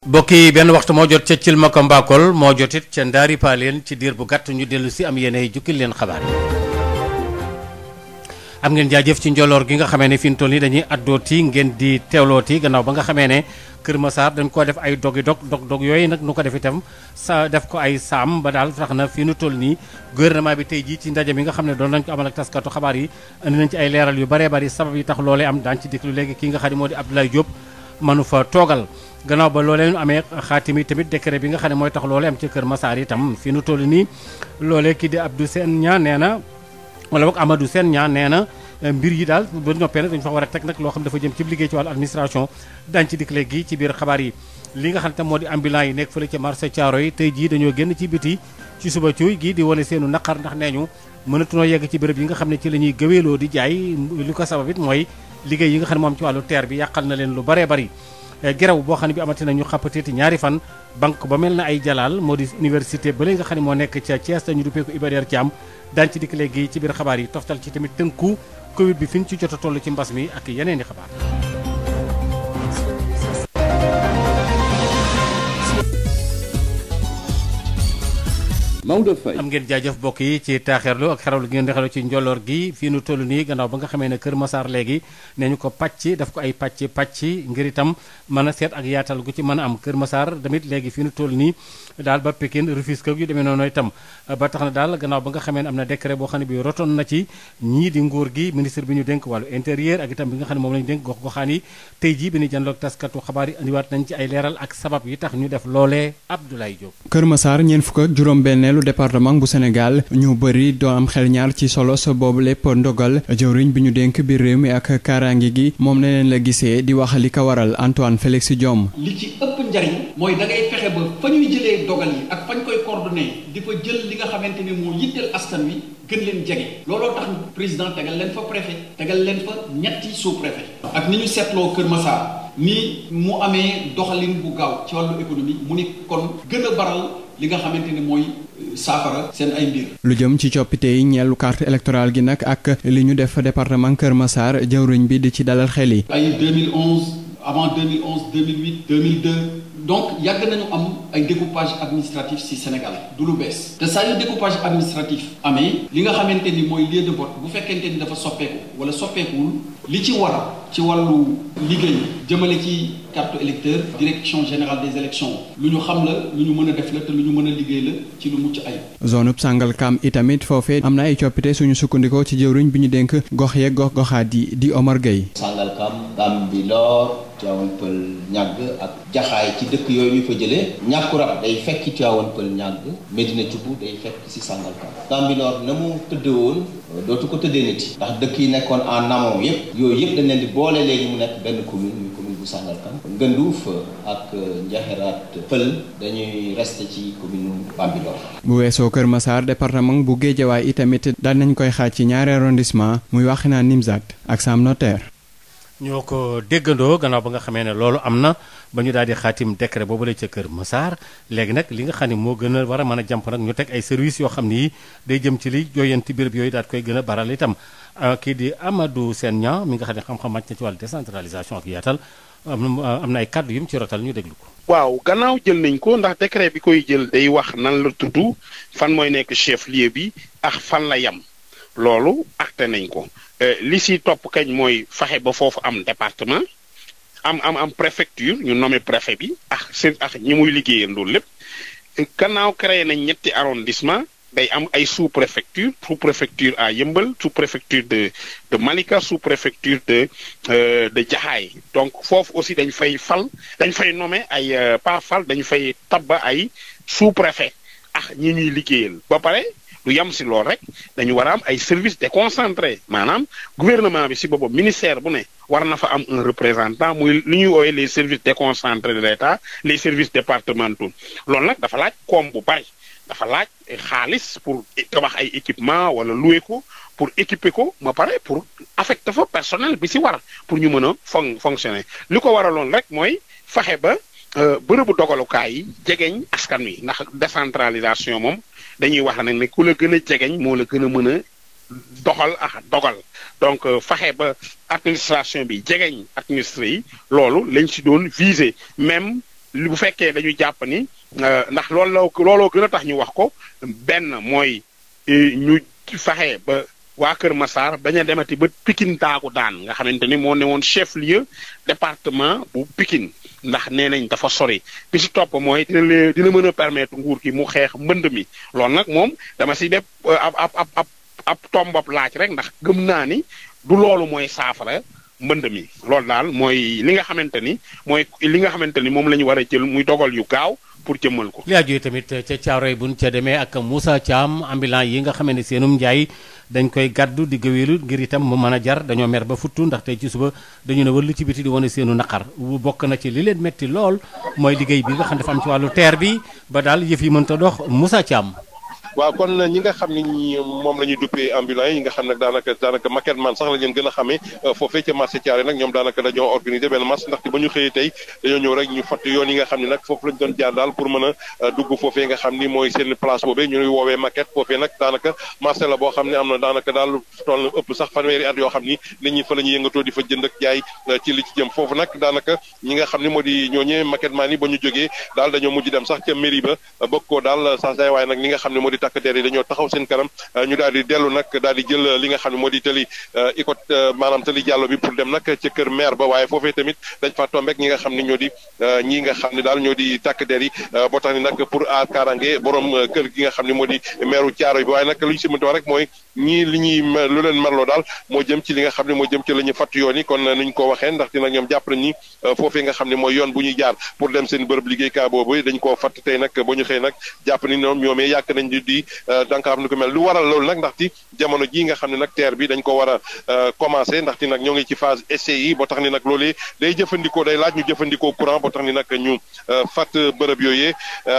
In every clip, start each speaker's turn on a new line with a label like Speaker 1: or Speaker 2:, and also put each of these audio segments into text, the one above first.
Speaker 1: mbokk yi benn waxtu moo jot ca Cilmaka Mbakol moo jotit ca Ndaari Paaleen ci diir bu gàtt ñu dellu si am yéenay jukkil leen xabaar am ngeen jaajëf ci njoloor gi nga xamee ne fi mu toll nii dañuy addooti ngeen di teewlooti gannaaw ba nga xamee ne Kër Massar dañ ko def ay dogi dog yooyu nag nu ko def itam sa def ko ay saam ba daal tax na fi nu toll nii gouvernement bi tey jii ci ndaje mi nga xam ne doon nañ ko amal ak taskatu xabaar yi indi nañ ci ay leeral yu baree bari sabab yi tax loolee am daan ci diklu léegi ki nga xam ne moo di Abdoulaye Diop mënu fa toogal gannaaw ba loolee amee xaatimi tamit décret bi nga xam ne mooy tax loolee am ci Kër Massar itam fi nu toll nii loolee kii di Abdou Sène Niang nee na wala boog Amadou Sène Niang nee na mbir yi daal ba noppee nag dañu fa war a teg nag loo xam dafa jëm ci liggéey ci wàllu administration dañ ci dikk léegi ci biir xabaar yi li nga xam ne tam moo di ambulant yi nekk fële ca marché Thiaroye yi tey jii dañoo génn ci biti ci suba cuuy gii di wane seenu naqar ndax nee ñu mënatunoo yegg ci béréb yi nga xam ne ci la ñuy gëweeloo di jaay li ko sabab it mooy liggéey yi nga xam ne moom ci wàllu terre bi yàqal na leen lu baree bari gerew boo xam ne bi amati nañu xappatiti ñaari fan banque ba mel na ay jalaal moo di université ba nga xam ne moo nekk ca Thiès dañu duppee ko Iba Der Thiam daañu ci dikk léegi ci biir xabaar yi toftal ci tamit tënku Covid bi fi ñu ci jot a toll ci mbas mi ak yeneen i xabaar.
Speaker 2: Maodo Faye
Speaker 1: am ngeen jaajëf bokk yi ci taaxeerlu ak xerawlu gi ngeen di xerawlu ci njolloor gi fii nu toll nii gannaaw ba nga xamee ne Kër Massar léegi nee ñu ko pàcc daf ko ay pàcc ngir itam mën a seet ak yaatal gu ci mën a am Kër Massar tamit léegi fii nu toll nii daal ba Pikine Rufisque yu demee noonu itam ba tax na daal gannaaw ba nga xamee ne am na décret boo xam ne bi rotoon na ci ñii di nguur gi ministre bi ñu dénk wàllu intérieur ak itam bi nga xam ne moom lañu dénk gox goxaan yi tey jii bi ñu jànloog taskatu xabaar yi andiwaat nañ ci ay leeral ak sabab yi tax ñu def loolee Abdoulaye Diop.
Speaker 3: Kër Massar ñeent fukk ak juróom-benneelu département bu Sénégal ñu bëri doo am xel ñaar ci solo sa boobu lépp ndogal jëwriñ bi ñu dénk biir réew mi ak kaaraange gi moom ne leen la gisee di wax li ko waral Antoine Félix Diome.
Speaker 4: li ci ëpp njariñ mooy da ngay fexe ba fa ñuy jëlee dogal yi ak fañ koy coordonné di fa jël li nga xamante ne moo yitteel askan wi gën leen jege looloo tax président tegal leen fa préfet tegal leen fa ñetti sous préfet ak ni ñu seetloo Kër Massar ni mu amee doxalin bu gaaw ci wàllu économie mu ni kon gën a baral li nga xamante ne mooy saafara seen ay mbir.
Speaker 3: lu jëm ci coppite yi ñeelu carte électorale gi nag ak li ñu def département Kër Massar jëwriñ bi di ci dalal xel yi.
Speaker 4: ay 2011 avant 2011 2008 2002 donc yàgg nañu am ay découpage administratif ci Sénégal du lu bees te saa yu découpage administratif amee li nga xamante ni mooy lieu de vote bu fekkente ni dafa soppeeku wala soppeekuwul li ci war ci wàllu liggéey jëmale ci carte électeur direction générale des élections lu ñu xam la lu ñu mën a def la te lu ñu mën a liggéey la ci lu mucc ayib.
Speaker 3: zone ub Sangalkam itamit foofee am na ay coppite suñu sukkandikoo ci jëwriñ bi ñu dénk gox yeeg gox goxaat yi di Omar Gueye.
Speaker 5: Sangalkam Bambilor Tivaouane Peulh ñàgg ak jaxaay ci dëkk yooyu ñu fa jëlee ñàkkurab day fekk Tivaouane Peulh ñàgg Médina Thioub day fekk ci Sangalkam Bambilor na mu tëddee woon dootu ko tëddee nit ndax dëkk yi nekkoon en amont yépp yooyu yépp dañ leen di boole léegi mu nekk benn commune muy commune bu Sangalkam Ngënduuf ak Njaxiraat Peulh dañuy rester ci commune Bambilor.
Speaker 3: bu weesoo Kër Massar département bu Guédiawaye itamit daan nañ koy xaaj ci ñaari arrondissement muy Wakhinane Nimzatt ak Sam Notaire.
Speaker 1: ñoo ko déggandoo gannaaw ba nga xamee ne loolu am na ba ñu daal di xaatim décret boobu la ca Kër Massar léegi nag li nga xam ne moo gën a war a mën a jàmp nag ñu teg ay services yoo xam ni day jëm ci li jooyanti béréb yooyu daal koy gën a baral itam kii di Amadou Sène Niang mi nga xam ne xam-xam màcc na ci wàllu décentralisation ak yaatal am na ay kàddu yu mu ci rotal ñu déglu ko.
Speaker 6: waaw gannaaw jël nañ ko ndax décret bi koy jël day wax nan la tudd fan mooy nekk chef lieu bi ak fan la yem loolu acté nañ ko. li si topp kañ mooy fexe ba foofu am département am préfecture ñu nommé préfet bi ak ñi muy liggéeyandoo lépp gannaaw créé nañ ñetti arrondissement day am ay sous préfecture à Yeumbeul sous préfecture de Malika sous préfecture de Jaxaay donc foofu aussi dañ fay nommé ay pas fal dañ fay tabba ay sous préfet ak ñi ñuy liggéeyal ba pare. lu yam si lool rek dañu war a am ay services déconcentrés maanaam gouvernement bi si boppam ministère bu ne war na fa am un représentant muy li ñuy woowee les services déconcentrés de l'État les services départementaux loolu nag dafa laaj koom bu bari dafa laaj xaalis pour tabax ay équipement wala louer ko pour équiper ko ma pare pour affecter fa personnel bi si war pour ñu mën a fonctionner li ko waraloon rek mooy fexe ba bërëbu dogalukaay yi jegeñ askan wi ndax décentralisation moom dañuy wax nag ne ku la gën a jegeñ moo la gën a mën a doxal ak dogal donc fexe ba administration bi jegeñ administré yi loolu lañ si doon viser même bu fekkee dañu jàpp ni ndax looloo gën a tax ñu wax ko benn mooy ñu fexe ba waa Kër Massar bañ a demati ba Pikine taaku daan nga xamante ni moo ne woon chef lieu département bu Pikine ndax nee nañ dafa sori bi si topp mooy dina mën a permettre nguur gi mu xeex mbënd mi loolu nag moom dama si def ab tombab laaj rek ndax gëm naa ni du loolu mooy saafara mbënd mi loolu daal mooy li nga xamante ni moom la ñu war a jël muy dogal yu gaaw pour jëmmal ko.
Speaker 1: li aju tamit ca Caaroy buñ ca demee ak Moussa Thiam ambulant yi nga xam ne seenum njaay dañ koy gàddu di gëweelu ngir itam mu mën a jar dañoo mer ba futtu ndax tey ci suba dañu ne wëllu ci biti di wane seenu naqar bokk na ci li leen metti lool mooy liggéey bi nga xam dafa am ci wàllu teer bi ba daal yëf yi mënta dox Moussa Thiam.
Speaker 7: waaw kon ñi nga xam ne ñi moom la ñuy duppee ambulants yi nga xam nag daanaka maquette man sax la leen gën a xamee foofee ca marché Thiaré nag ñoom daanaka dañoo organiser benn marche ndaxte ba ñu xëyee tey dañoo ñëw rek ñu fatt yoon yi nga xam ne nag foofu lañ doon jaar daal pour mën a dugg foofee nga xam ni mooy seen place boobee ñu ngi woowee maquette foofee nag daanaka marché la boo xam ne am na daanaka daal toll na ëpp sax fanweeri at yoo xam ni nit ñi fa la ñuy yëngatoo di fa jënd ak jaay ci li ci jëm foofu nag daanaka ñi nga xam ne moo di ñooñee maquette man yi ba ñu jógee daal dañoo mujj dem sax ca mairie ba bëgg koo daal saasay waaye nag li nga xam ne moo di takk der yi dañoo taxaw seen kanam ñu daal di dellu nag daal di jël li nga xam ne moo di tali icot maanaam tali jàllo bi pour dem nag ca kër maire ba waaye foofee tamit dañ fa tombek ñi nga xam ne ñoo di ñi nga xam ne daal ñoo di takk der yi boo tax ni nag pour aar kaaraange borom kër gi nga xam ne moo di maire Thiaroye bi waaye nag lu ñu si mënti wax rek mooy ñii li ñuy lu leen merloo daal moo jëm ci li nga xam ne moo jëm ci la ñu fatt yoon yi kon nuñ ko waxee ndaxte nag ñoom jàpp nañ ni foofee nga xam ne mooy yoon bu ñuy jaar pour dem seen bërëb liggéeykaay boobu dañ koo fatt tey nag ba ñu xëy nag jàpp ni ñoom ñoomee yàq nañ di danka xam ni ko mel lu waral loolu nag ndaxte jamono ji nga xam ne nag TER bi dañ ko war a commencé ndaxte nag ñoo ngi ci phase essai yi boo tax ni nag loolee day laaj ñu jëfandikoo courant boo tax ni nag ñu fatt bërëb yooyee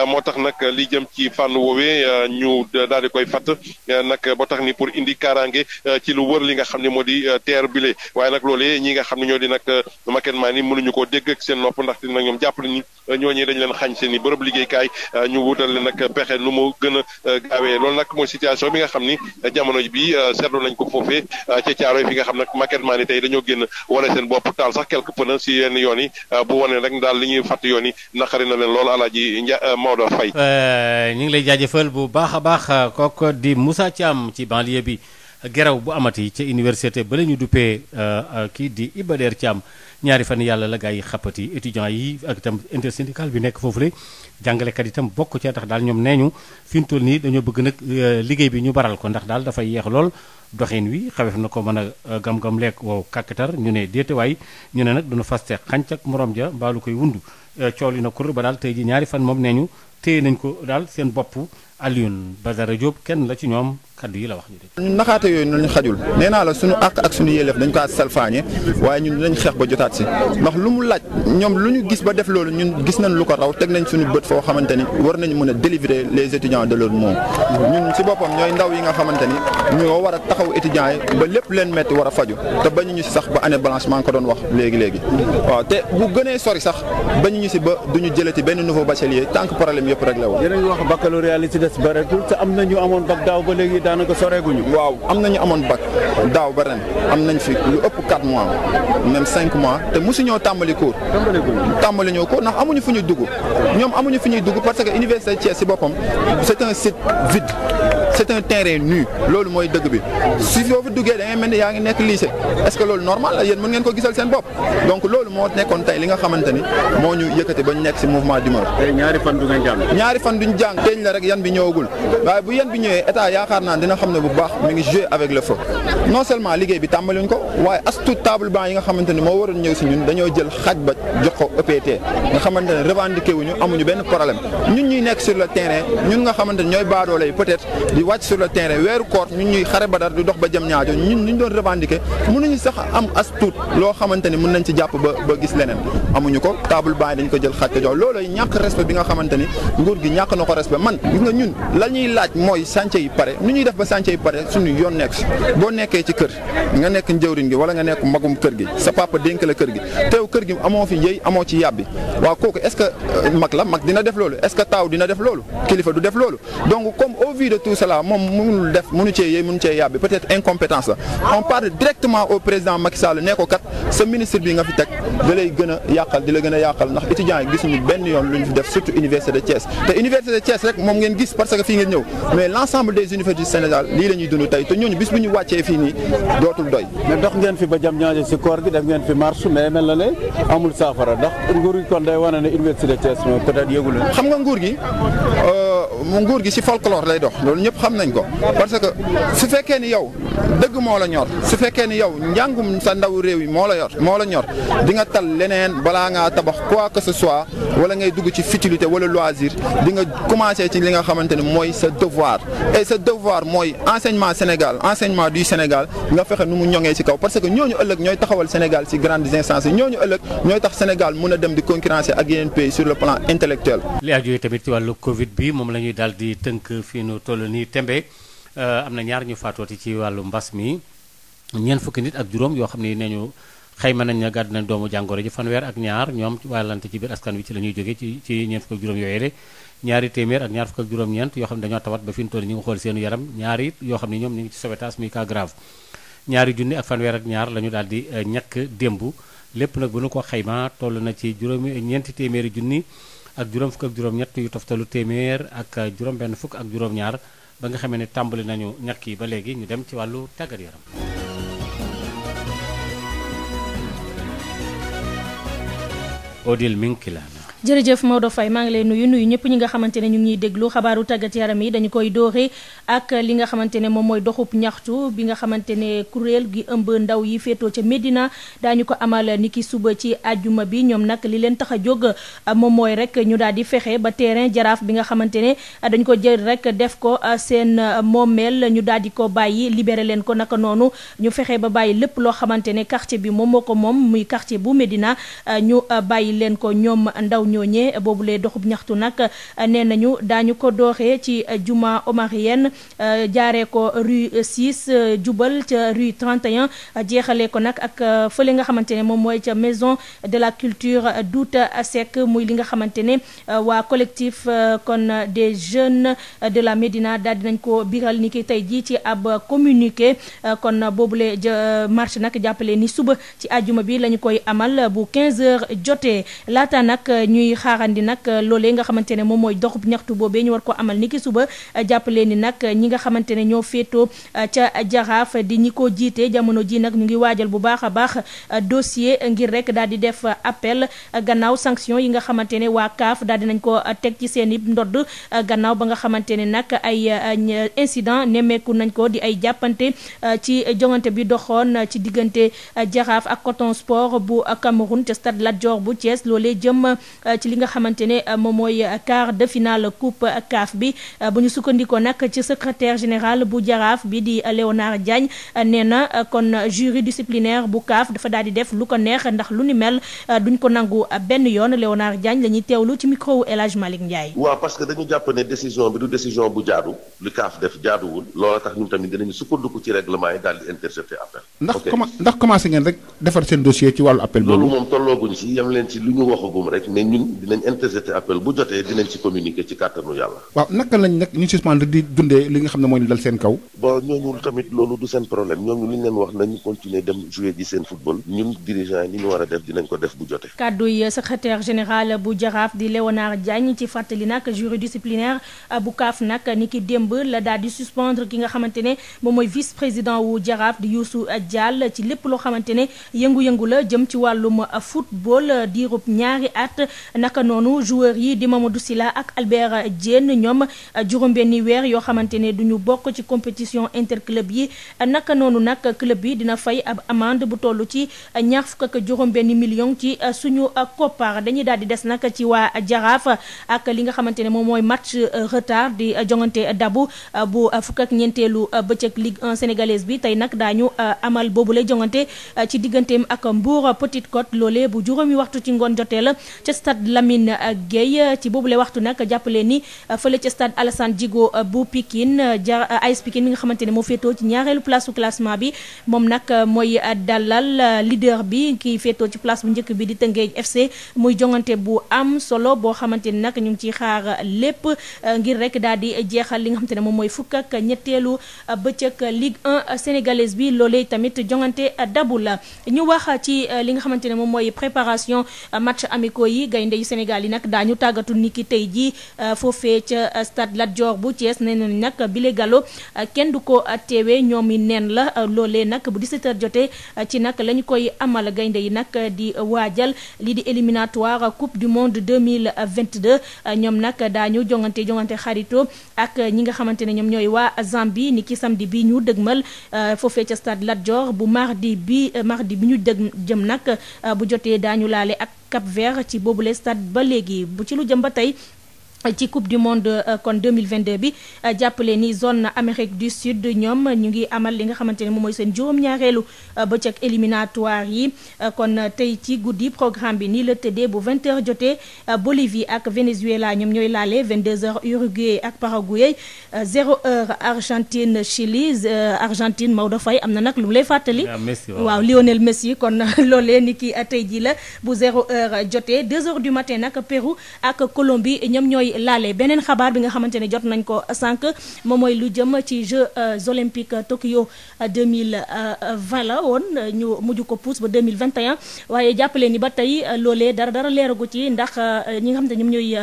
Speaker 7: moo tax nag li jëm ci fànn woowee ñu daal di koy fatt nag boo tax ni pour indi kaaraange ci lu wër li nga xam ne moo di TER bile waaye nag loolee ñi nga xam ne ñoo di nag maquette man yi mënuñu koo dégg ak seen nopp ndaxte nag ñoom jàpp nañu ñooñee dañ leen xañ seen i bërëb liggéeykaay ñu wutal leen nag pexe nu mu gën a gaawee loolu nag mooy situation bi nga xam ni jamono bi seetlu nañ ko foofee ca Thiaroye fi nga xam nag maquette man yi tey dañoo génn wane seen bopp taal sax quelques pneus si yenn yoon yi bu wane rek daal li ñuy fàtt yoon yi naqari na leen loolu Alaaji Maodo Faye
Speaker 1: ñu ngi lay jaajëfal bu baax a baax kooku di Moussa Thiam ci banlieue bi geraw bu amati ca université ba la ñu duppee kii di Iba Der Thiam ñaari fan yàlla la gaa yi xappati étudiants yi ak itam intersyndical bi nekk foofu la jàngalekat itam bokk ca tax daal ñoom nee ñu fi mu toll nii dañoo bëgg nag liggéey bi ñu baral ko ndax daal dafay yeex lool doxin wi xawef na ko mën a gam-gam lekk wow kàkkatar ñu ne déetewaay ñu ne nag duna faste xànc ak morom ja mbaalu koy wundu cool yi na kur ba daal tey ji ñaari fan moom nee ñu téye nañ ko daal seen bopp Alioune Badara Diop kenn la ci ñoom kaddu yi la wax ñu de.
Speaker 8: ñun naxaate yooyu nañu xajul nee naa la suñu àq ak suñu yelleef dañ ko salfaañe waaye ñun dinañ xeex ba jotaat si ndax lu mu laaj ñoom lu ñu gis ba def loolu ñun gis nañ lu ko raw teg nañ suñu bët foo xamante ni war nañ mën a délivrer les étudiants de leur mot ñun si boppam ñooy ndaw yi nga xamante ni ñoo war a taxaw étudiants yi ba lépp leen metti war a faju te bañu ñu si sax ba année blanche maa ngi ko doon wax léegi waaw te bu gënee sori sax bañu ñu si ba duñu jëlati benn nouveau bachelier tant que problème yëpp réglé wu.
Speaker 9: yéen a ngi wax baccalauréat li ci des bareetul te am na ñu amoon bac daaw ba léegi daanaka soreeguñu.
Speaker 8: waaw am nañu amoon bac daaw ba ren am nañ fi lu ëpp 4 mois même 5 mois te mosuñoo tàmbali cours. tàmbali ñoo cours ndax amuñu fu ñuy dugg ñoom amuñu fu ñuy dugg parce que université Thiès si boppam c'est un site vide c'est un terrain nu loolu mooy dëgg bi si foofu duggee da ngay mel ni yaa ngi nekk lycée est-ce que loolu normal la yéen mën ngeen ko gisal seen bopp donc loolu moo nekkoon tey li nga xamante ni moo ñu yëkkati ba ñu nekk si mouvement d'humeur.
Speaker 9: tey ñaari fan du ngeen jàng.
Speaker 8: ñaari fan duñ jàng teeñ la rek yan bi ñëwagul waaye bu yan bi ñëwee état yaakaar naa dina xam ne bu baax mi ngi jouer avec le feu non seulement liggéey bi tàmbaliwuñ ko waaye as tout table banc yi nga xamante ni moo waroon ñëw si ñun dañoo jël xaj ba jox ko EPT nga xamante ne revendiqué wuñu amuñu benn problème ñun ñuy nekk sur le terrain ñun nga xamante ni ñooy baadoole yi peut-être di wàcc sur le terrain weeru koor ñun ñuy xare badar di dox ba jëm ñaajo ñun ñu doon revendiqué mënuñu sax am as tuut loo xamante ni mën nañ ci jàpp ba gis leneen amuñu ko table banc yi dañ ko jël xaj ko jox loolu ñàkk respect bi nga xamante ni nguur gi ñàkk na ko respect man gis nga ñun la ñuy laaj mooy chantier yi pare nu ñuy def ba chantier yi pare suñu yoon nekk si boo nekkee ci kër nga nekk njëwriñ gi wala nga nekk magum kër gi sa papa dénk la kër gi teew kër gi amoo fi yëy amoo ci yàbbi waaw kooku est-ce que mag la mag dina def loolu est-ce que taaw dina def loolu kilifa du def loolu donc comme au vu de tout cela là moom mënu cee yàbbi peut-être incompétence la on parle directement au président Macky Sall ne ko kat sa ministre bi nga fi teg da lay gën a yàqal di la gën a yàqal ndax étudiants yi gisuñu benn yoon lu ñu fi def surtout université de Thiès te université de Thiès rek moom ngeen gis parce que fii ngeen ñëw mais l'ensemble des universités du Sénégal lii la ñuy dund tey te ñooñu bis bu ñu wàccee fii nii dootul doy.
Speaker 9: mais dox ngeen fi ba jam ñaaje si koor gi def ngeen fi marche mais mel na ne amul saafara ndax nguur gi kon day wane ne université de Thiès moom peut-être yëgul leen.
Speaker 8: xam nga nguur gi ci folklore lay dox loolu ñëpp xam nañ ko parce que su fekkee ni yow dëgg moo la ñor su fekkee ni yow njàngum sa ndaw réew yi moo la ñor di nga tal leneen balaa ngaa tabax quoi que ce soit wala ngay dugg ci futilité wala loisir di nga commencer ci li nga xamante ne mooy sa devoir et sa devoir mooy enseignement du Sénégal nga fexe nu mu ñoŋee ci kaw parce que ñooñu ëllëg ñooy taxawal Sénégal ci grandes instances yi ñooñu ëllëg ñooy tax Sénégal mën a dem di concurrencer ak yeneen pays sur le plan intellectuel.
Speaker 1: li aju tamit ci wàllu Covid bi moom la ñuy daal di tënk fii nu toll nii tembe am na ñaar ñu faatooti ci wàllu mbas mi ñeent fukki nit ak juróom yoo xam ne nee ñu xayma nañ ne gàddu nañ doomu jàngoro ji fanweer ak ñaar ñoom wàllante ci biir askan wi ci la ñuy jógee ci ñeent fukk ak juróom yooyu de ñaari téeméer ak ñaar fukk ak juróom-ñeent yoo xam ne dañoo tawat ba fi ñu toll ñu ngi xool seenu yaram ñaari yoo xam ne ñoom ñu ngi ci sauvetage muy cas grave ñaari junni ak fanweer ak ñaar la ñu daal di ñàkk démb lépp nag bu ñu ko xayma toll na ci ñeenti téeméeri junni ak juróom fukk ak juróom-ñett yu toftalu téeméer ak juróom benn fukk ak juróom-ñaar ba nga xamee ne tàmbali nañu ñàkk yi ba léegi ñu dem ci wàllu tàggat yaram. Odile Minkilane.
Speaker 10: jërëjëf Maodo Faye maa ngi lay nuyu ñëpp ñi nga xamante ne ñu ngi ñuy déglu xabaaru tàggat yaram yi dañu koy doore ak li nga xamante ne moom mooy doxub ñaxtu bi nga xamante ne kuréel gi ëmb ndaw yi féetoo ca Médina daañu ko amal niki suba ci àjjuma bi ñoom nag li leen tax a jóg moom mooy rek ñu daal di fexe ba terrain jaraaf bi nga xamante ne dañ ko jël rek def ko seen moomeel ñu daal di ko bàyyi libéré leen ko naka noonu ñu fexe ba bàyyi lépp loo xamante ne quartier bi moom moo ko moom muy quartier bu Médina ñu bàyyi leen ko ñoom ndaw ñooñee boobulee doxub ñaxtu nag nee nañu daañu ko dooxee ci juma omarienne jaaree ko rue 6 jubal ca rue 31 jeexalee ko nag ak fële nga xamante ne moom mooy ca maison de la culture Douta Seck muy li nga xamante ne waa collectif kon des jeunes de la Médina daal dinañ ko biral ni ki tey jii ci ab communiqué kon boobule marche nag jàppale ni suba ci àjjuma bi lañu koy amal bu 15h jotee laata nag ñuy xaarandi nag loolee nga xamante ne moom mooy doxub ñaxtu boobee ñu war ko amal niki suba jàppale ni nag ñi nga xamante ne ñoo féetoo ca jaraaf di ñi ko jiite jamono ji nag ñu ngi waajal bu baax a baax dossier ngir rek daal di def appel gannaaw sanction yi nga xamante ne waa CAF daal di nañ ko teg ci seen i ndodd gannaaw ba nga xamante ne nag ay incident nemmeeku nañ ko di ay jàppante ci jongante bi doxoon ci diggante jaraaf ak Coton Sport bu Cameroun te stade Lat Dior bu Thiès loolee jëm ci li nga xamante ne moom mooy quart de finale coupe CAF bi bu ñu sukkandikoo nag ci secrétaire général bu jaraaf bi di Léonard Diagne nee na kon jury disciplinaire bu CAF dafa daal di def lu ko neex ndax lu ni mel duñ ko nangu benn yoon Léonard Diagne la ñuy teewlu ci micro wu El Hadj Malick Ndiaye.
Speaker 11: waaw parce que dañu jàpp ne décision bi du décision bu jaadu li CAF def jaaduwul loola tax ñun tamit dinañu sukkandiku ci règlement yi daal di intercepter appel.
Speaker 12: ndax commencé ngeen rek defar seen dossier ci wàllu appel boobu.
Speaker 11: loolu moom tollooguñ si yem leen ci lu ñu waxagum rek mais ñun dinañ intercepter appel bu jotee dinañ ci communiquer ci kàttanu yàlla.
Speaker 12: waaw naka lañ nag ñu suspendre di dundee li nga xam ne mooy dal seen kaw.
Speaker 11: bon ñooñu tamit loolu du seen problème ñooñu li ñu leen wax nañu continuer dem jouer ji seen football ñun dirigeants yi ni ñu war a def dinañ ko def bu jotee.
Speaker 10: kàdduy secrétaire général bu jaraaf di Léonard Diagne ci fàttali nag jury disciplinaire bu CAF nag ni ki démb la daal di suspendre ki nga xamante ne moom mooy vice président wu jaraaf di Youssou Diall ci lépp loo xamante ne yëngu-yëngu la jëm ci wàllum football diirub ñaari at naka noonu joueurs yi di Mamadou Sylla ak Albert Diène ñoom juróom-benni weer yoo xamante ne duñu bokk ci compétition interclub yi naka noonu nag club bi dina fay ab amende bu toll ci ñaar fukk ak juróom-benni million ci suñu koppar dañuy daal di des nag ci waa jaraaf ak li nga xamante ne moom mooy match retard di jongante dabu bu fukk ak ñeenteelu bëccëg Ligue 1 sénégalaise bi tey nag daañu amal boobu lay jongante ci digganteem ak Mbour Petite Côte loolee bu juróomi waxtu ci ngoon jotee la ca stade stade Lamine Gueye ci boobule waxtu nag jàppale ni fële ca stade Alassane Djigo bu Pikine AS Pikine mi nga xamante ne moo féetoo ci ñaareelu place su classement bi moom nag mooy dalal leader bi kii féetoo ci place bu njëkk bi di Teungueth FC muy jongante bu am solo boo xamante ni nag ñu ngi ciy xaar lépp ngir rek daal di jeexal li nga xamante ne moom mooy fukk ak ñetteelu bëccëg Ligue 1 sénégalaise bi loolee tamit jongante dabu la ñu wax ci li nga xamante ne moom mooy préparation match amicaux yi gaynde yu Sénégal yi nag daañu tàggatu niki tey ji foofee ca stade Lat Dior bu Thiès nee nañu nag bile galo kenn du ko teewee ñoom yi neen la loolee nag bu 17h jotee ci nag la ñu koy amal gaynde yi nag di waajal lii di éliminatoire coupe du monde 2022 ñoom nag daañu jongante xarito ak ñi nga xamante ne ñoom ñooy waa Zambie ni ki samedi bi ñu dëgmal foofee ca stade Lat Dior bu mardi bi ñu jëm nag bu jotee daañu laale ak Cap Vert ci boobule stade ba léegi bu ci lu jëm ba tey ci coupe du monde kon 2022 bi jàppale ni zone Amérique du Sud ñoom ñu ngi amal li nga xamante ne moom mooy seen juróom-ñaareelu bëccëg éliminatoire yi kon tey ci guddi programme bi nii la tëddee bu 20h jotee Bolivie ak Venezuela ñoom ñooy laale 22h Uruguay ak Paraguay 0h Argentine Chili Argentine Maodo Faye am na nag lu mu lay fàttali. waaw Lionel Messi kon loolee ni ki tey ji la bu 0h jotee 2h du matin nag Pérou ak Colombie ñoom ñooy laale beneen xabaar bi nga xamante ne jot nañ ko sànq moom mooy lu jëm ci Jeux olympiques Tokyo 2020 la woon ñu mujj ko pousse ba 2021 waaye jàppale ni ba tey loolee dara leeragu ci ndax ñi nga xamante ne ñoom ñooy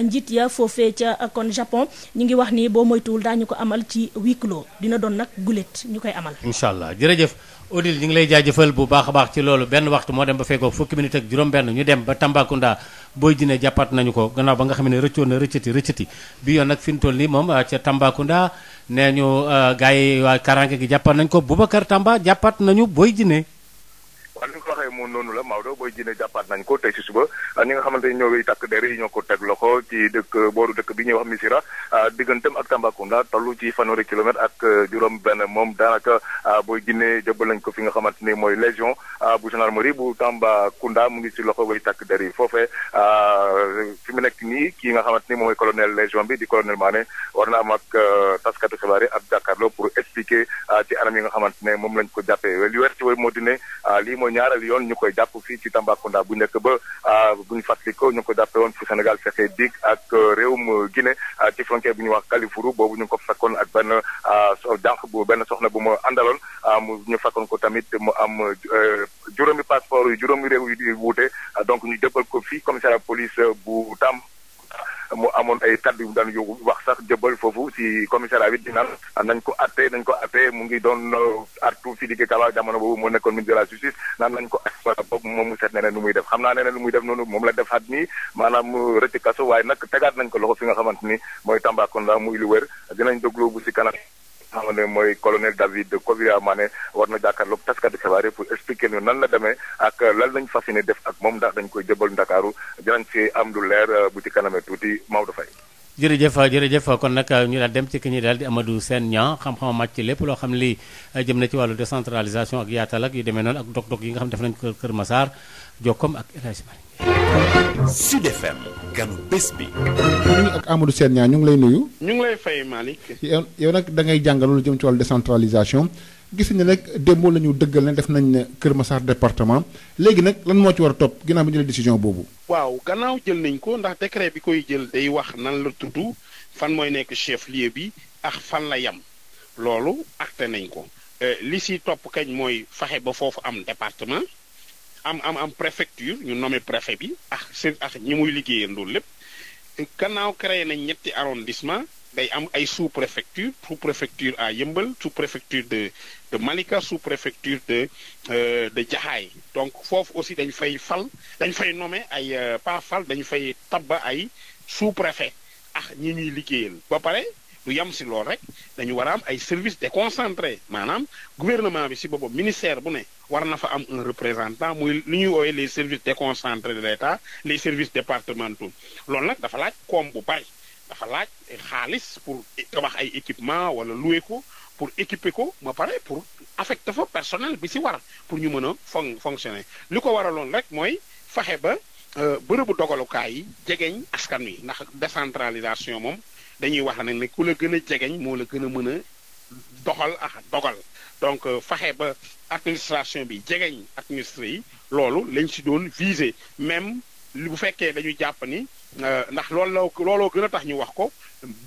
Speaker 10: njiit ya foofee ca kon Japon ñu ngi wax ni boo moytuwul daañu ko amal ci huis clos dina doon nag gulet ñu koy amal.
Speaker 1: incha allah jërëjëf Odile ñu ngi lay jaajëfal bu baax a baax ci loolu benn waxtu moo dem ba fekkoo fukki minute ak juróom-benn ñu dem ba Tambacounda Boy Djiné jàppaat nañu ko gannaaw ba nga xam ne rëccoon na rëccati bi yoon nag fi mu toll nii moom ca Tambacounda nee ñu gars yi waa karange gi jàppaat nañu ko Boubacar Tamba jàppaat nañu Boy Djiné.
Speaker 13: waaw li nga ko waxee moom noonu la Maodo Boy Djiné jàppaat nañ ko tey si suba ñi nga xamante ni ñoo takk der yi ñoo ko teg loxo ci booru dëkk bi ñuy wax Missirah digganteem ak Tambacounda toll ci fanweeri kilomètre ak juróom benn moom daanaka Boy Djiné jëbbal nañ ko fi nga xamante ni mooy légion bu gendarmerie bu Tambacounda mu ngi si loxo way takk der yi foofee fi mu nekk nii kii nga xamante ni moom mooy colonel légion bi di colonel Mané war na am ak taskatu xibaar yi ak jàkkaarloo pour expliquer ci anam yi nga xamante ne moom lañ ko jàppee li weer ci way moo di ne lii mooy ñaareel yoon ñu koy jàpp fii ci Tambacounda bu njëkk ba bu ñu fàttalikoo ñu ko jàppee woon fu Sénégal fekkee dig ak réewum Guinée ci frontière bu ñuy wax Kalifourou boobu ñu ngi ko fekkoon ak benn benn soxna bu ma àndaloon ñu fekkoon ko tamit mu am juróomi passeport yu juróomi réew yu wuute donc ñu jëbal ko fii commissariat police bu Tam mu amoon ay kaddu yu daan wax sax jëbal foofu si commissariat bi di naan nañ ko atte mu ngi doon artu Sidiki Kaba jamono boobu moo nekkoon ministre de la justice naan nañ ko atte boobu moom mu seet neneen lu muy def xam naa neneen lu muy def noonu moom la defaat nii maanaam rëcc kaso waaye nag tegaat nañ ko loxo fi nga xamante ni mooy Tambacounda muy lu wér dinañ déglu bu si kanam xam ne mooy colonel David Kovia Mané war na jàkkaarloog taskati xibaar pour expliquer ñu nan la demee ak lan lañ fas yéene def ak moom ndax dañ koy jëbal Ndakaaru dinañ ci am lu leer bu ci kanamee tuuti Maodo Faye.
Speaker 1: jërëjëf kon nag ñu daal dem ci ki ñi daal di Amadou Sène Niang xam-xam màcc lépp loo xam li jëm na ci wàllu décentralisation ak yaatal ak yu demee noonu ak dog-dog yi nga xam def nañ ko Kër Massar jokkoom ak El Hadj Malick.
Speaker 14: Sud FM ganu bés bi.
Speaker 12: ñu ak Amadou Sène Niang ñu ngi lay nuyu.
Speaker 6: ñu ngi lay fay Malick.
Speaker 12: yow nag da ngay jàngal lu jëm ci wàllu décentralisation gis nañ nag démb la ñu dëggal ne def nañ Kër Massar département léegi nag lan moo ci war a topp ginnaaw bi ñu jëlee décision boobu.
Speaker 6: waaw gannaaw jël nañ ko ndax décret bi koy jël day wax nan la tudd fan mooy nekk chef lieu bi ak fan la yam loolu acté nañ ko li si topp kañ mooy fexe ba foofu am département am préfecture ñu nommé préfet bi ak ñi muy liggéeyandoo lépp gannaaw créé nañ ñetti arrondissement day am ay sous-préfecture à Yeumbeul sous-préfecture de Malika sous-préfecture de Jaxaay donc foofu aussi dañ fay nommer ay pas fal dañu fay tabba ay sous-préfet ak ñi ñuy liggéeyal ba pare lu yam si lool rek dañu war a am ay services déconcentrés maanaam gouvernement bi si boppam ministère bu ne war na fa am un représentant muy lu ñuy woowee les services déconcentrés de l'État les services départementaux loolu nag dafa laaj koom bu bari dafa laaj xaalis pour tabax ay équipement wala louer ko pour équiper ko ba pare pour affecter fa personnel bi si war pour ñu mën a fonctionner li ko waraloon rek mooy fexe ba bërëbu dogalukaay yi jegeñ askan wi ndax décentralisation moom dañuy wax ne ku la gën a jegeñ moo la gën a mën a doxal ak dogal donc fexe ba administration bi jegeñ administré yi loolu lañ si doon viser même bu fekkee dañu jàpp ni ndax looloo gën a tax ñu wax ko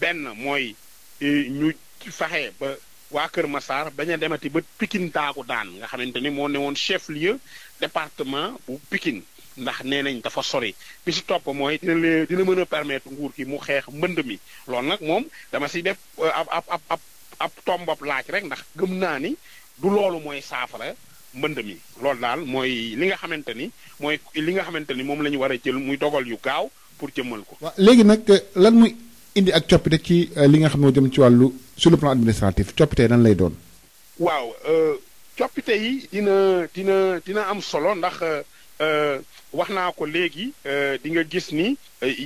Speaker 6: benn mooy ñu fexe ba waa Kër Massar bañ a demati ba Pikine daagu daan nga xamante ni moo ne woon chef lieu département bu Pikine ndax nee nañ dafa sori bi si topp mooy dina mën a permettre nguur gi mu xeex mbënd mi loolu nag moom dama si def ab tombab laaj rek ndax gëm naa ni du loolu mooy saafara mbënd mi loolu daal mooy li nga xamante ni moom la ñu war a jël muy dogal yu gaaw pour jëmmal ko.
Speaker 12: waaw léegi nag lan muy indi ak coppite ci li nga xam ne jëm ci wàllu sur le plan administratif coppite nan lay doon.
Speaker 6: waaw coppite yi dina am solo ndax wax naa ko léegi di nga gis ni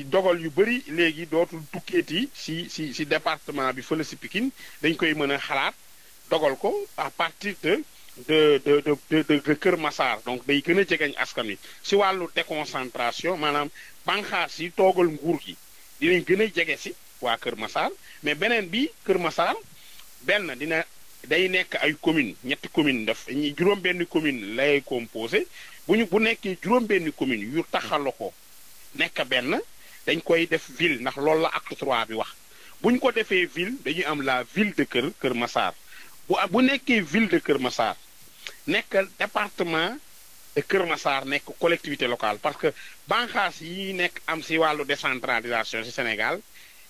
Speaker 6: dogal yu bëri léegi dootul tukkeeti si département bi fële si Pikine dañ koy mën a xalaat dogal ko à partir de Kër Massar donc day gën a jegeñ askan wi si wàllu déconcentration maanaam banxaas yi toogal nguur gi dinañ gën a jege si waa Kër Massar mais beneen bi Kër Massar benn day nekk ay commune ñetti commune juróom-benn commune lay composé bu nekkee juróom-benn commune yu taxaloo ko nekk benn dañ koy def ville ndax loolu la acte 3 bi wax bu ñu ko defee ville dañuy am la ville de Kër Massar bu nekkee ville de Kër Massar nekk département de Kër Massar nekk collectivité locale parce que banxaas yi nekk am si wàllu décentralisation si Sénégal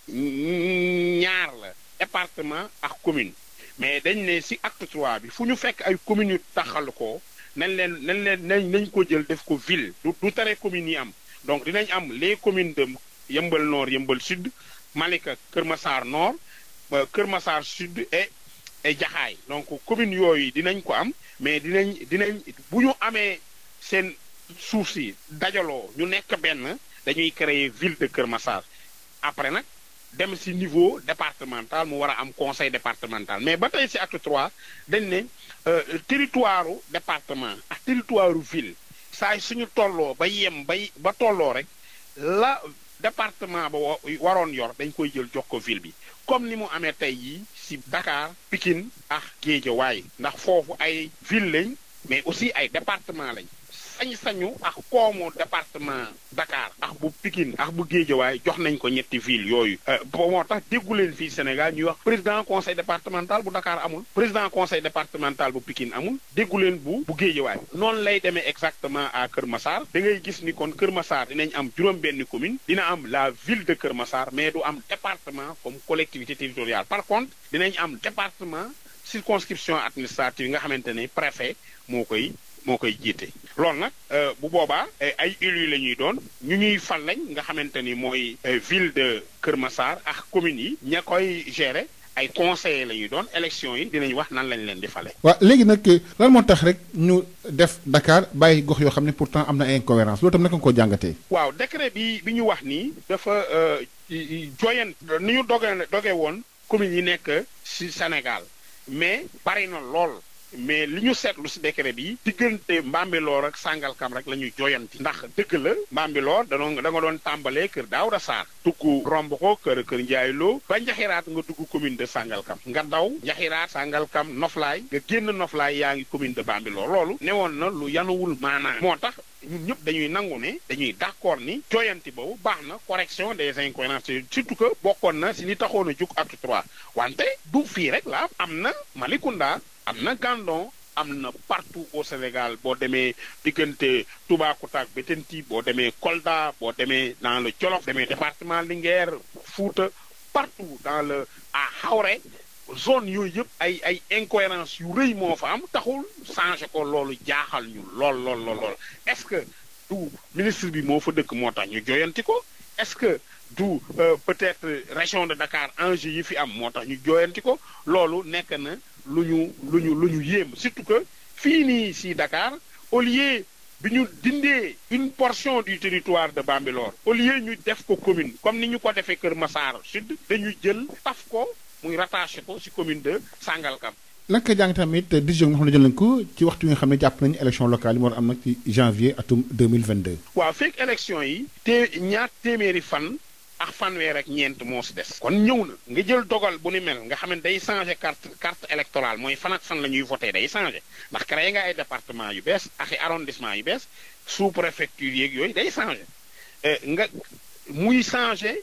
Speaker 6: ñaar la département ak commune mais dañ ne si acte 3 bi fu ñu fekk ay communes yu taxal ko nañ ko jël def ko ville du tere communes yi am donc dinañ am les communes de Yeumbeul Nord Yeumbeul Sud Malika Kër Massar Nord Kër Massar Sud et Jaxaay donc communes yooyu dinañ ko am mais dinañ bu ñu amee seen suuf si dajaloo ñu nekk benn dañuy créer ville de Kër Massar après nag dem si niveau départemental mu war a am conseil départemental mais ba tey si acte 3 dañ ne territoire département ak territoire ville saa suñu tolloo ba tolloo rek la département ba waroon yor dañ koy jël jox ko ville bi comme ni mu amee tey yi si Dakar Pikine ak Guédiawaye ndax foofu ay ville lañ mais aussi ay département lañ sañ-sañu ak koomu département Dakar ak bu Pikine ak bu Guédiawaye jox nañ ko ñetti ville yooyu moo tax déggu leen fii Sénégal ñuy wax président conseil départemental bu Dakar amul président conseil départemental bu Pikine amul déggu leen bu Guédiawaye noonu lay demee exactement à Kër Massar da ngay gis ni kon Kër Massar dinañ am juróom-benni commune dina am la ville de Kër Massar mais du am département comme collectivité territoriale par contre dinañ am département circonscription administrative yi nga xamante ne préfet moo koy jiite loolu nag bu boobaa ay élus la ñuy doon ñu ñuy fal lañ nga xamante ni mooy ville de Kër Massar ak communes yi ña koy gérer ay conseillers la ñuy doon élection yi dinañ wax nan lañ leen di fale.
Speaker 12: waaw léegi nag lan moo tax rek ñu def Dakar bàyyi gox yoo xam ne pourtant am na incohérence loolu tam naka nga ko jàngatee.
Speaker 6: waaw décret bi ñu wax nii dafa jooyan ni ñu doge woon communes yi nekk ci Sénégal mais bari na lool. mais li ñu seetlu si décret bi diggante Mbambilor ak Sangalkam rek la ñuy jooyanti ndax dëgg la Mbambilor da nga doon tàmbalee kër Daouda Sarr dugg romb ko kër Ndiaye Lo ba Njaxiraat nga dugg commune de Sangalkam nga daw Njaxiraat Sangalkam Noflaay nga génn Noflaay yaa ngi commune de Bambilor loolu newoon na lu yanuwul maanaam moo tax ñun ñëpp dañuy nangu ne dañuy d'accord ni jooyanti boobu baax na correction des incohérences surtout que bokkoon na si li taxoon a jug acte 3 wante du fii rek la am na Malicounda am na Gandon am na partout au Sénégal boo demee diggante Toubacouta ak Bettenty boo demee Kolda boo demee dans le Jolof demee département Linguère Fouta partout dans le à Xawre zone yooyu yëpp ay incohérence yu rëy moo fa am taxul changé ko loolu jaaxal ñu lool est-ce que du ministre bi moo fa dëkk moo tax ñu joyanti ko est-ce que du peut-être région de Dakar enjeu yi fi am moo tax ñu joyanti ko loolu nekk na lu ñu yéem surtout que fii nii si Dakar au lieu bi ñu dindee une portion du territoire de Bambilor au lieu ñu def ko commune comme ni ñu ko defee Kër Massar Sud dañuy jël taf ko muy rattaché ko ci commune de Sangalkam
Speaker 12: naka jàng tamit décision bi nga xam ne jël nañ ko ci waxtu yi nga xam ne jàpp nañu élection locale yi mu war a am nag ci janvier atum 2022.
Speaker 6: waaw fekk élection yi ñaar téeméeri fan ak fanweer ak ñeent moo si des. kon ñëw na nga jël dogal bu ni mel nga xam ne day changer carte électorale mooy fan ak fan la ñuy voté day changer ndax créé nga ay département yu bees ak i arrondissement yu bees sous préfecture yeeg yooyu day changer nga muy changer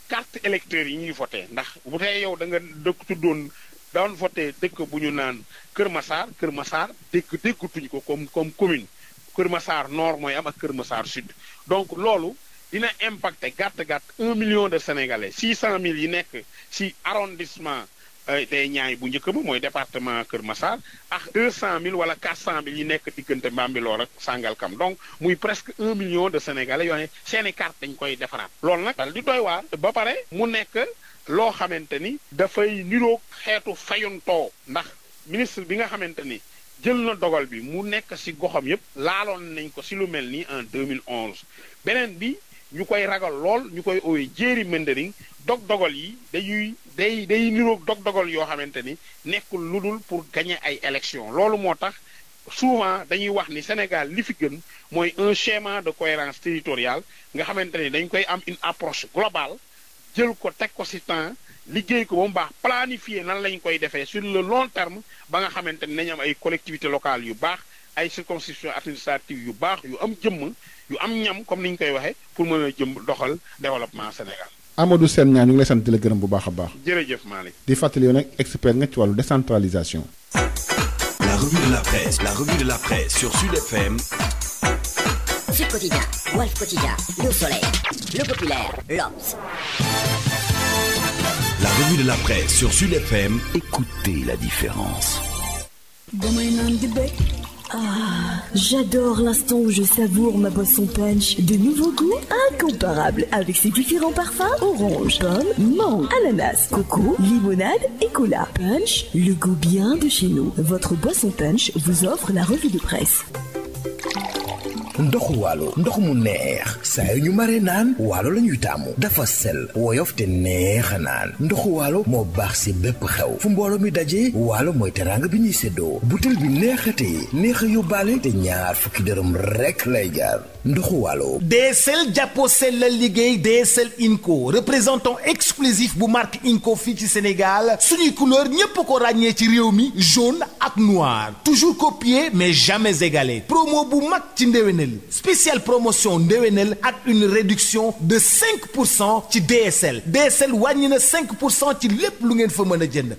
Speaker 6: carte électeur yi ñuy voté ndax bu tey yow da nga dëkk tuddoon daan voté dëkk bu ñu naan Kër Massar déggutuñ ko comme commune Kër Massar nord mooy am ak Kër Massar sud donc loolu dina impacté gàtt 1 million de sénégalais 600 000 yi nekk ci arrondissement day ñaay bu njëkk ba mooy département Kër Massar ak 200 000 wala 400 000 yi nekk diggante Bambilor ak Sangalkam donc muy presque 1 million de sénégalais yoo xam ne seeni carte dañ koy defaraat loolu nag dal di doy waar ba pare mu nekk loo xamante ni dafay niroog xeetu fayuntoo ndax ministre bi nga xamante ni jël na dogal bi mu nekk ci goxam yépp laaloon nañ ko ci lu mel nii en 2011 beneen bi ñu koy ragal lool ñu koy owee jéeri mëndëriñ dogal yi day niroog dogal yoo xamante ni nekkul lu dul pour gagner ay élections loolu moo tax souvent dañuy wax ni Sénégal li fi gën mooy un schéma de cohérence territoriale nga xamante ni dañ koy am une approche globale jël ko teg ko ci temps liggéey ko ba mu baax planifier nan lañ koy defee sur le long terme ba nga xamante ni nañ am ay collectivités locales yu baax ay circonscriptions administratives yu baax yu am jëmm yu am ñam comme ni ñu koy waxee pour mën a doxal développement Sénégal.
Speaker 12: Amadou Sène Niang ñu ngi lay sant di la gërëm bu baax a baax.
Speaker 6: jërëjëf Malick.
Speaker 12: di fàttali yow nag expert nga ci wàllu décentralisation.
Speaker 14: La revue de la presse sur Sud FM.
Speaker 15: Sud Quotidien, Walf Quotidien, Le Soleil, Le Populaire, L'Obs.
Speaker 14: La revue de la presse sur Sud FM. Écoutez la différence.
Speaker 16: Ah, j'adore l'instant où je savoure ma boisson punch. De nouveaux goûts incomparables avec ses différents parfums: orange, pomme, mangue, ananas, coco, limonade et cola. Punch, le goût bien de chez nous. Votre boisson punch vous offre la revue de presse.
Speaker 17: ndoxu waalo ndox mu neex saa yu ñu mare naan waalo la ñuy taamu dafa sel woyof te neex a naan ndoxu waalo moo baax si bépp xew fu mbooloo mi dajee waalo mooy teraanga bi ñuy séddoo butel bi neexatee neex a yóbbaale te ñaar fukki dërëm rekk lay jaar ndoxu waalo.
Speaker 18: DSL jàppoo sel la liggéey DSL Inco représentant exclusif bu marque Inco fii ci Sénégal suñuy couleur ñépp ko ràññee ci réew mi jaune ak noir toujours copié mais jamais égalé promo bu mag ci ndéwénal spéciale promotion ndéwénal ak une réduction de 5% ci DSL wàññi na 5% ci lépp lu ngeen fa mën a jënd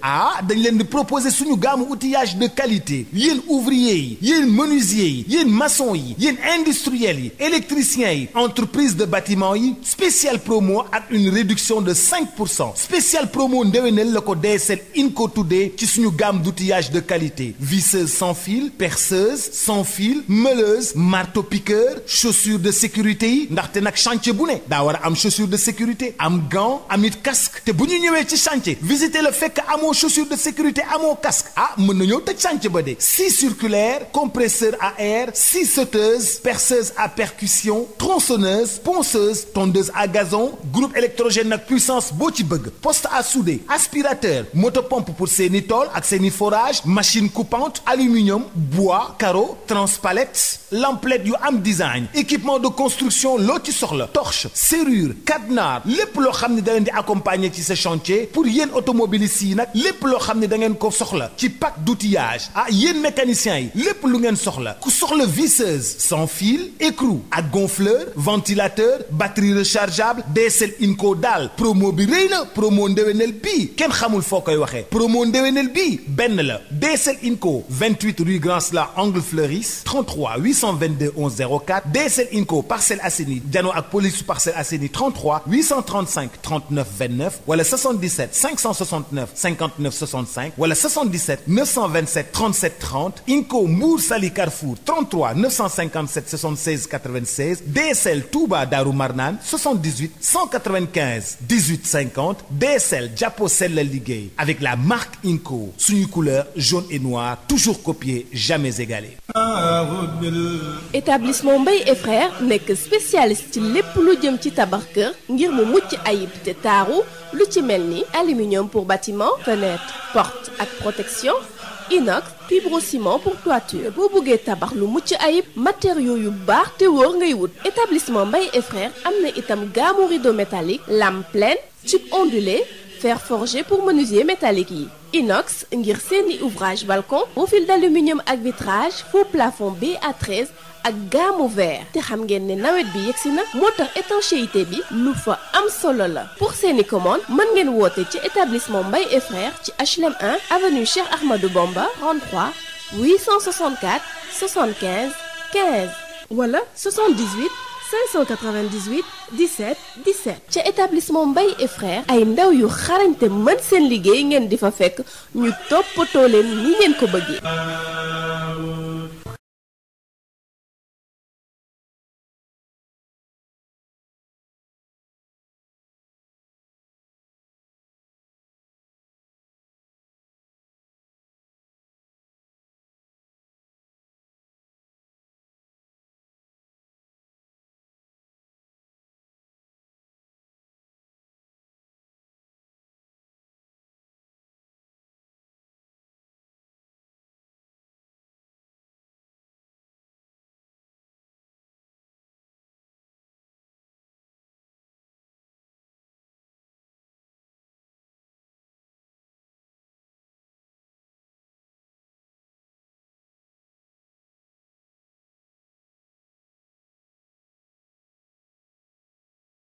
Speaker 18: dañ leen di proposer suñu gamme outillage de qualité yéen ouvrier yi yéen menuisier yi yéen maçon yi yéen industriel yi électricien yi entreprise de bâtiment yi spéciale promo ak une réduction de 5% spéciale promo ndéwénal la ko DSL Inco tuddee ci suñu gamme d'outillage de qualité visseuse sans fil perceuse sans fil meuleuse marteau-piqueur chaussures de sécurité yi ndaxte nag chantier bu ne daa war a am chaussure de sécurité am gant am it casque te bu ñu ñëwee ci chantier visiter le fekk amoo chaussure de sécurité amoo casque mën na ñëw tëj chantier ba de scie circulaire compresseur à air scie sauteuse perceuse à percussion tronçonneuse ponceuse tondeuse à gazon groupe électrogène nag puissance boo ci bëgg poste à souder aspirateur motopompe pour seeni tool ak seeni forage machine coupante aluminium bois carreau transpalette lamplette yu am design équipement de construction loo ci soxla torche serrure cadenas lépp loo xam ne da leen di accompagner ci ce chantier pour yéen automobilistes yi nag lépp loo xam ne da ngeen ko soxla ci pack d'outillage yéen mécaniciens yi lépp lu ngeen soxla ku soxla visseuse sans fil écrou ak gonfleur ventilateur batterie rechargeable DSL Inco daal promo bi rëy na promo ndéwénal bii kenn xamul foo koy waxee promo ndéwénal bii benn la DSL Inco 28 rue Grand Sla angle Fleuris 33 822 11 04 DSL Inco Parcelles Assainies jano ak police Parcelles Assainies 33 835 39 29 wala 77 569 59 65 wala 77 927 37 30 Inco Mbour Sali Carrefour 33 957 76 96 DSL Touba Darou Marnane 78 195 18 50 DSL Jàppo Sell la liggéey avec la marque Inco suñu couleur jaune et noir toujours copié jamais égalé.
Speaker 19: Établissement Mbaye et Frères nekk spécialiste ci lépp lu jëm ci tabax kër ngir mu mucc ayib te taaru lu ci mel ni aluminium pour bâtiment fenêtre porte ak protection inox, fibrociment pour toiture. boo bëggee tabax lu mucc ayib matériaux yu baax te wóor ngay wut. établissement Mbaye et frères am na itam gamme rideau métallique, lame pleine, tube ondulé, fer forgé pour menuisier métallique yi. inox ngir seeni ouvrage balcon, profil d'aluminium ak vitrage, faux plafond BA13 ak gamme verre. te xam ngeen ne nawet bi yegsi na moo tax étanchéité bi lu fa am solo la. pour seeni commande mën ngeen woote ci établissement Mbaye et frères ci HLM 1 avenue Cheikh Ahmadou Bamba 33 864 75 15 wala 78 598 17 17. ca établissement Mbaye et frères ay ndaw yu xarañte mën seen liggéey ngeen di fa fekk ñu toppatoo leen ni ngeen ko bëggee.